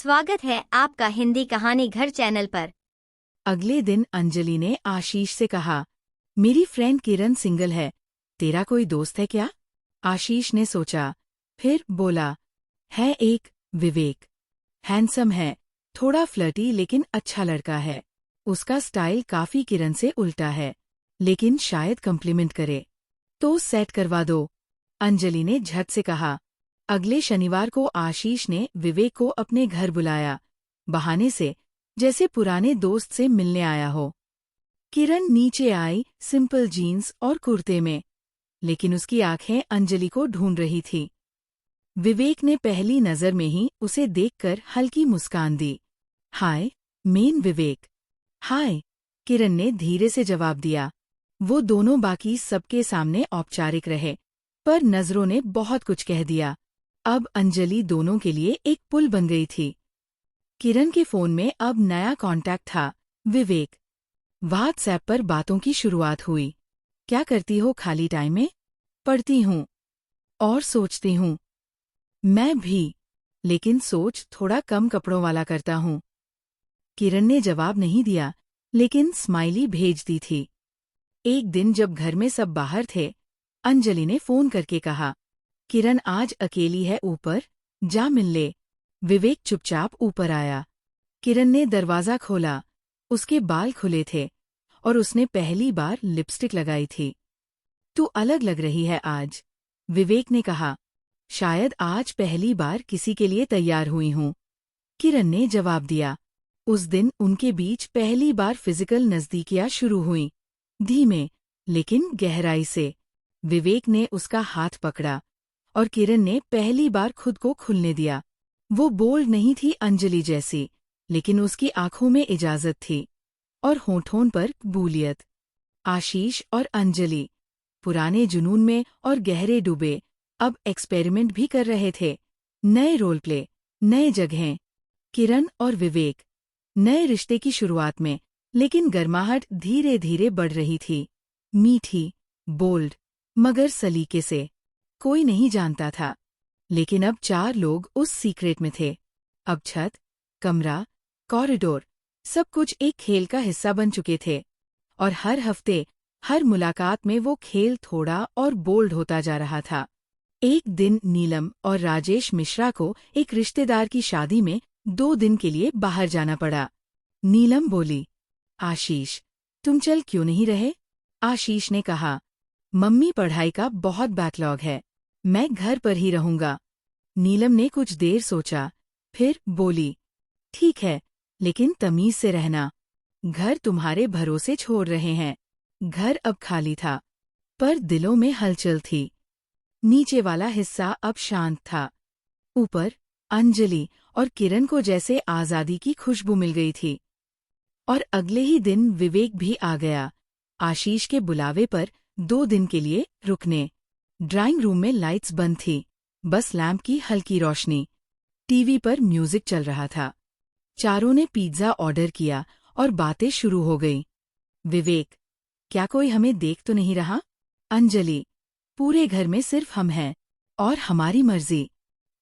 स्वागत है आपका हिंदी कहानी घर चैनल पर। अगले दिन अंजलि ने आशीष से कहा, मेरी फ्रेंड किरण सिंगल है, तेरा कोई दोस्त है क्या? आशीष ने सोचा, फिर बोला, है एक, विवेक। हैंडसम है, थोड़ा फ्लर्टी लेकिन अच्छा लड़का है। उसका स्टाइल काफी किरण से उल्टा है, लेकिन शायद कम्प्लीमेंट करे। तो सेट करवा दो, अंजलि ने झट से कहा। अगले शनिवार को आशीष ने विवेक को अपने घर बुलाया, बहाने से जैसे पुराने दोस्त से मिलने आया हो। किरण नीचे आई सिंपल जीन्स और कुर्ते में, लेकिन उसकी आंखें अंजलि को ढूंढ रही थी। विवेक ने पहली नजर में ही उसे देखकर हल्की मुस्कान दी। हाय, मेन विवेक। हाय, किरण ने धीरे से जवाब दिया। वो दोनों बाकी सबके सामने औपचारिक रहे, पर नजरों ने बहुत कुछ कह दिया। अब अंजलि दोनों के लिए एक पुल बन गई थी। किरण के फोन में अब नया कॉन्टैक्ट था, विवेक। व्हाट्सएप पर बातों की शुरुआत हुई। क्या करती हो खाली टाइम में? पढ़ती हूँ और सोचती हूँ। मैं भी, लेकिन सोच थोड़ा कम कपड़ों वाला करता हूँ। किरण ने जवाब नहीं दिया, लेकिन स्माइली भेज दी थी। एक दिन जब घर में सब बाहर थे, अंजलि ने फोन करके कहा, किरण आज अकेली है ऊपर, जा मिल ले। विवेक चुपचाप ऊपर आया। किरण ने दरवाजा खोला। उसके बाल खुले थे और उसने पहली बार लिपस्टिक लगाई थी। तू अलग लग रही है आज, विवेक ने कहा। शायद आज पहली बार किसी के लिए तैयार हुई हूँ, किरण ने जवाब दिया। उस दिन उनके बीच पहली बार फिजिकल नजदीकियां शुरू हुईं, धीमे लेकिन गहराई से। विवेक ने उसका हाथ पकड़ा और किरण ने पहली बार खुद को खुलने दिया। वो बोल्ड नहीं थी अंजलि जैसी, लेकिन उसकी आंखों में इजाजत थी और होठों पर कबूलियत। आशीष और अंजलि, पुराने जुनून में और गहरे डूबे, अब एक्सपेरिमेंट भी कर रहे थे। नए रोल प्ले, नए जगहें। किरण और विवेक, नए रिश्ते की शुरुआत में, लेकिन गर्माहट धीरे धीरे बढ़ रही थी। मीठी, बोल्ड, मगर सलीके से। कोई नहीं जानता था, लेकिन अब 4 लोग उस सीक्रेट में थे। अब छत, कमरा, कॉरिडोर, सब कुछ एक खेल का हिस्सा बन चुके थे। और हर हफ्ते, हर मुलाकात में वो खेल थोड़ा और बोल्ड होता जा रहा था। एक दिन नीलम और राजेश मिश्रा को एक रिश्तेदार की शादी में 2 दिन के लिए बाहर जाना पड़ा। नीलम बोली, आशीष, तुम चल क्यों नहीं रहे? आशीष ने कहा, मम्मी पढ़ाई का बहुत बैकलॉग है, मैं घर पर ही रहूंगा। नीलम ने कुछ देर सोचा, फिर बोली, ठीक है, लेकिन तमीज से रहना। घर तुम्हारे भरोसे छोड़ रहे हैं। घर अब खाली था, पर दिलों में हलचल थी। नीचे वाला हिस्सा अब शांत था। ऊपर अंजलि और किरण को जैसे आजादी की खुशबू मिल गई थी। और अगले ही दिन विवेक भी आ गया, आशीष के बुलावे पर 2 दिन के लिए रुकने। ड्राइंग रूम में लाइट्स बंद थी, बस लैंप की हल्की रोशनी। टीवी पर म्यूजिक चल रहा था। चारों ने पिज्जा ऑर्डर किया और बातें शुरू हो गईं। विवेक, क्या कोई हमें देख तो नहीं रहा? अंजलि, पूरे घर में सिर्फ हम हैं और हमारी मर्जी।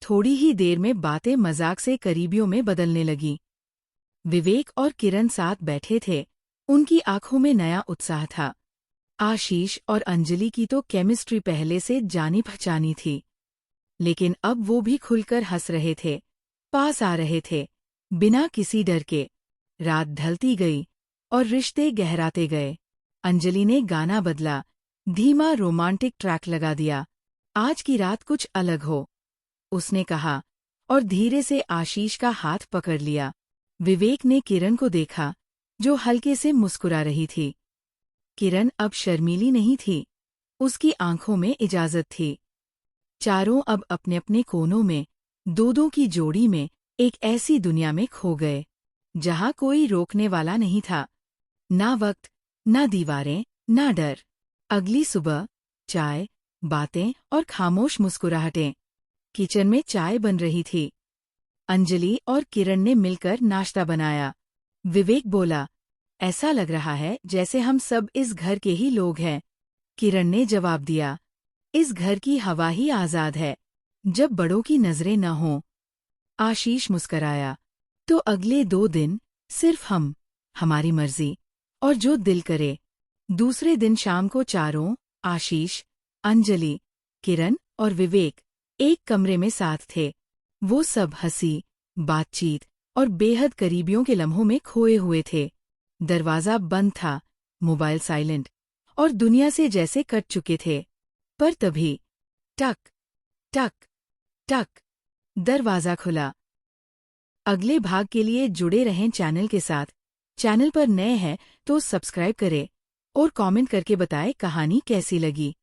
थोड़ी ही देर में बातें मजाक से करीबियों में बदलने लगी। विवेक और किरण साथ बैठे थे, उनकी आंखों में नया उत्साह था। आशीष और अंजलि की तो केमिस्ट्री पहले से जानी पहचानी थी, लेकिन अब वो भी खुलकर हंस रहे थे, पास आ रहे थे, बिना किसी डर के। रात ढलती गई और रिश्ते गहराते गए। अंजलि ने गाना बदला, धीमा रोमांटिक ट्रैक लगा दिया। आज की रात कुछ अलग हो, उसने कहा, और धीरे से आशीष का हाथ पकड़ लिया। विवेक ने किरण को देखा, जो हल्के से मुस्कुरा रही थी। किरण अब शर्मीली नहीं थी, उसकी आंखों में इजाजत थी। चारों अब अपने अपने कोनों में, 2-2 की जोड़ी में, एक ऐसी दुनिया में खो गए, जहां कोई रोकने वाला नहीं था। ना वक्त, ना दीवारें, ना डर। अगली सुबह, चाय, बातें और खामोश मुस्कुराहटें। किचन में चाय बन रही थी। अंजलि और किरण ने मिलकर नाश्ता बनाया। विवेक बोला, ऐसा लग रहा है जैसे हम सब इस घर के ही लोग हैं। किरण ने जवाब दिया, इस घर की हवा ही आजाद है, जब बड़ों की नजरें न हों। आशीष मुस्कराया, तो अगले 2 दिन सिर्फ हम, हमारी मर्जी और जो दिल करे। दूसरे दिन शाम को चारों, आशीष, अंजलि, किरण और विवेक एक कमरे में साथ थे। वो सब हंसी, बातचीत और बेहद करीबियों के लम्हों में खोए हुए थे। दरवाजा बंद था, मोबाइल साइलेंट और दुनिया से जैसे कट चुके थे। पर तभी टक टक टक दरवाजा खुला। अगले भाग के लिए जुड़े रहें चैनल के साथ। चैनल पर नए हैं तो सब्सक्राइब करें और कमेंट करके बताएं कहानी कैसी लगी।